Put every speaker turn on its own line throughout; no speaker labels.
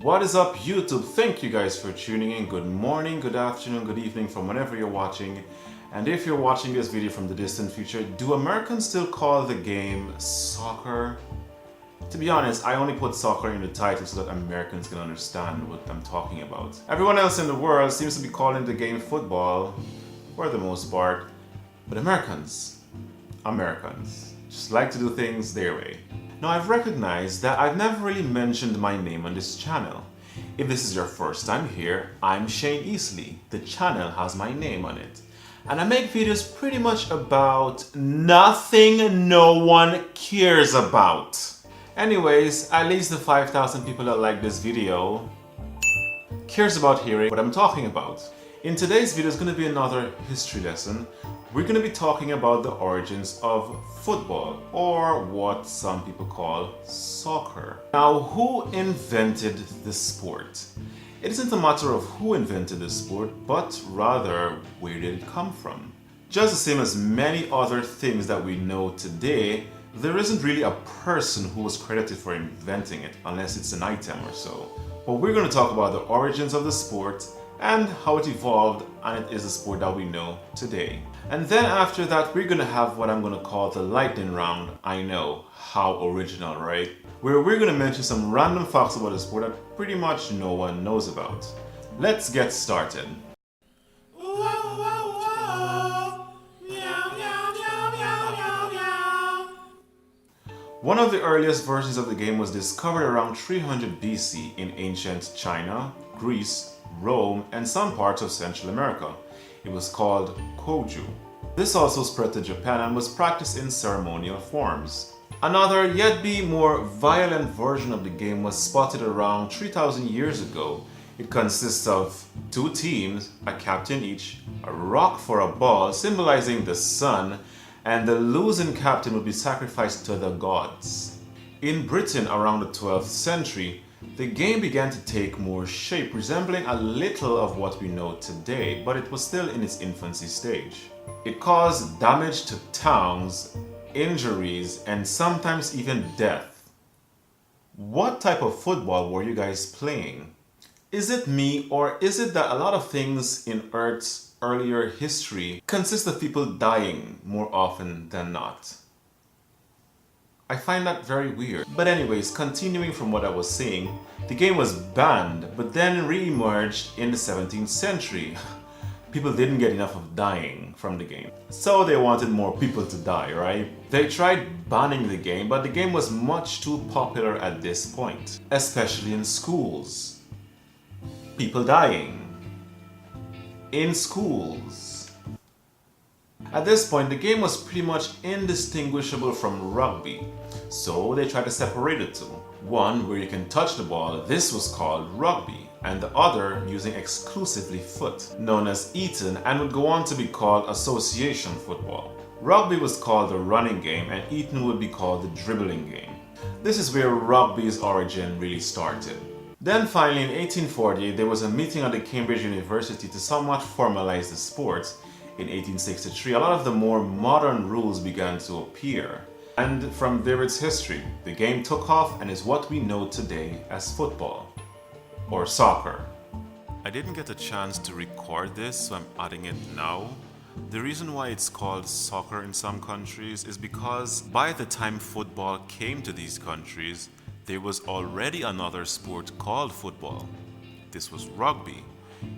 What is up, YouTube? Thank you guys for tuning in. Good morning, good afternoon, good evening from whenever you're watching. And if you're watching this video from the distant future, do Americans still call the game soccer? To be honest, I only put soccer in the title so that Americans can understand what I'm talking about. Everyone else in the world seems to be calling the game football, for the most part. But Americans just like to do things their way. Now, I've recognized that I've never really mentioned my name on this channel. If this is your first time here, I'm Shane Easley. The channel has my name on it. And I make videos pretty much about nothing no one cares about. Anyways, at least the 5,000 people that like this video cares about hearing what I'm talking about. In today's video is going to be another history lesson. We're going to be talking about the origins of football, or what some people call soccer. Now, who invented the sport? It isn't a matter of who invented the sport, but rather where did it come from? Just the same as many other things that we know today, there isn't really a person who was credited for inventing it, unless it's an item or so. But we're going to talk about the origins of the sport and how it evolved, and it is a sport that we know today. And then after that, we're gonna have what I'm gonna call the lightning round. I know, how original, right? Where we're gonna mention some random facts about the sport that pretty much no one knows about. Let's get started. One of the earliest versions of the game was discovered around 300 BC in ancient China, Greece, Rome, and some parts of Central America. It was called Koju. This also spread to Japan and was practiced in ceremonial forms. Another, yet be more violent version of the game was spotted around 3,000 years ago. It consists of two teams, a captain each, a rock for a ball symbolizing the sun, and the losing captain would be sacrificed to the gods. In Britain around the 12th century, the game began to take more shape, resembling a little of what we know today, but it was still in its infancy stage. It caused damage to towns, injuries, and sometimes even death. What type of football were you guys playing? Is it me, or is it that a lot of things in Earth's earlier history consist of people dying more often than not? I find that very weird. But anyways, continuing from what I was saying, the game was banned, but then re-emerged in the 17th century. People didn't get enough of dying from the game, so they wanted more people to die, right? They tried banning the game, but the game was much too popular at this point, especially in schools. People dying in schools. At this point, the game was pretty much indistinguishable from rugby, so they tried to separate the two. One where you can touch the ball, this was called rugby, and the other using exclusively foot, known as Eton, and would go on to be called association football. Rugby was called the running game, and Eton would be called the dribbling game. This is where rugby's origin really started. Then finally in 1848, there was a meeting at the Cambridge University to somewhat formalize the sport. In 1863, a lot of the more modern rules began to appear. And from there its history, the game took off and is what we know today as football, or soccer. I didn't get a chance to record this, so I'm adding it now. The reason why it's called soccer in some countries is because by the time football came to these countries, there was already another sport called football. This was rugby.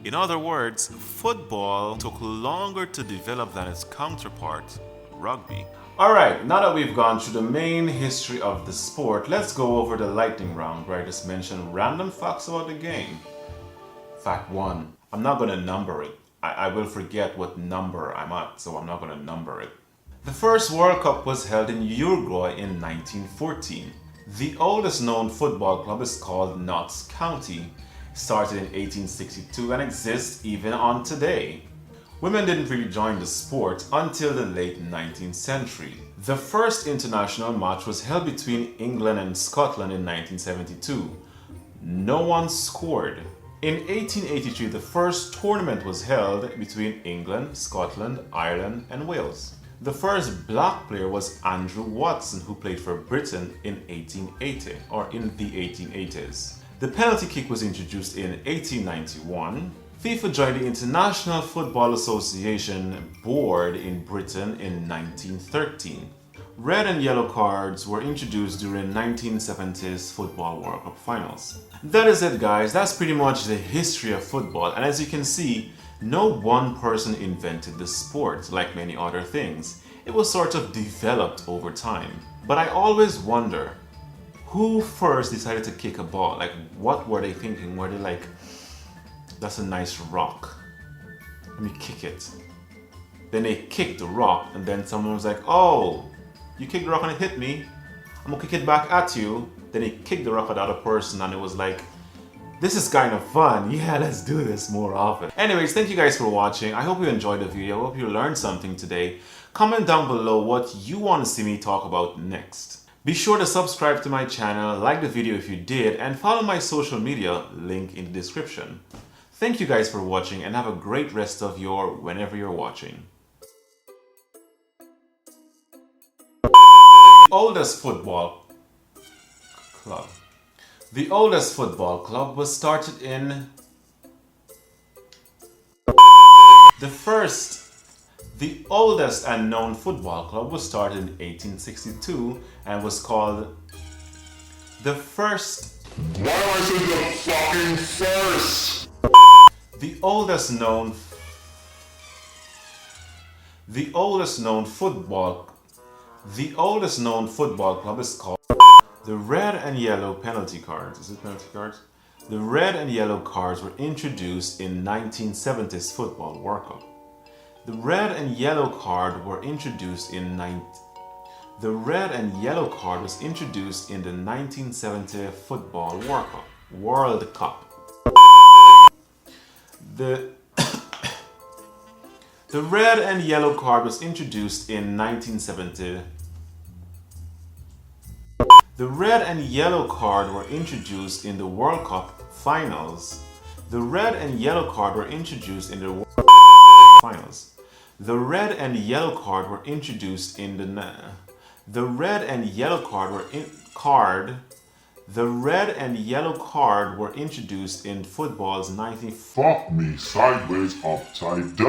In other words, football took longer to develop than its counterpart, rugby. Alright, now that we've gone through the main history of the sport, let's go over the lightning round where I just mentioned random facts about the game. Fact 1. I'm not going to number it. I will forget what number I'm at, so I'm not going to number it. The first World Cup was held in Uruguay in 1914. The oldest known football club is called Notts County. Started in 1862 and exists even on today. Women didn't really join the sport until the late 19th century. The first international match was held between England and Scotland in 1972. No one scored. In 1883, the first tournament was held between England, Scotland, Ireland, and Wales. The first black player was Andrew Watson, who played for Britain in 1880, or in the 1880s. The penalty kick was introduced in 1891. FIFA joined the International Football Association board in Britain in 1913. Red and yellow cards were introduced during 1970s Football World Cup finals. That is it, guys. That's pretty much the history of football, and as you can see, no one person invented the sport like many other things. It was sort of developed over time. But I always wonder, who first decided to kick a ball? Like, what were they thinking? Were they like, that's a nice rock, let me kick it. Then they kicked the rock, and then someone was like, oh, you kicked the rock and it hit me, I'm gonna kick it back at you. Then he kicked the rock at the other person, and it was like, this is kind of fun. Yeah, let's do this more often. Anyways, thank you guys for watching. I hope you enjoyed the video. I hope you learned something today. Comment down below what you want to see me talk about next. Be sure to subscribe to my channel, like the video if you did, and follow my social media, link in the description. Thank you guys for watching, and have a great rest of your whenever you're watching. The oldest football club. The oldest football club was started in the oldest and known football club was started in 1862 and was called the first.
Why do I say the fucking first?
The oldest known football club is called the red and yellow penalty cards. Is it penalty cards? The red and yellow cards were introduced in 1970s Football World Cup. The red and yellow card were introduced in The red and yellow card was introduced in the 1970 Football World Cup. The red and yellow card was introduced in 1970. The red and yellow card were introduced in the World Cup finals. The red and yellow card were introduced in the World Cup finals. The red and yellow card were introduced in the red and yellow card were The red and yellow card were introduced in football's 19.
Fuck me sideways, upside down.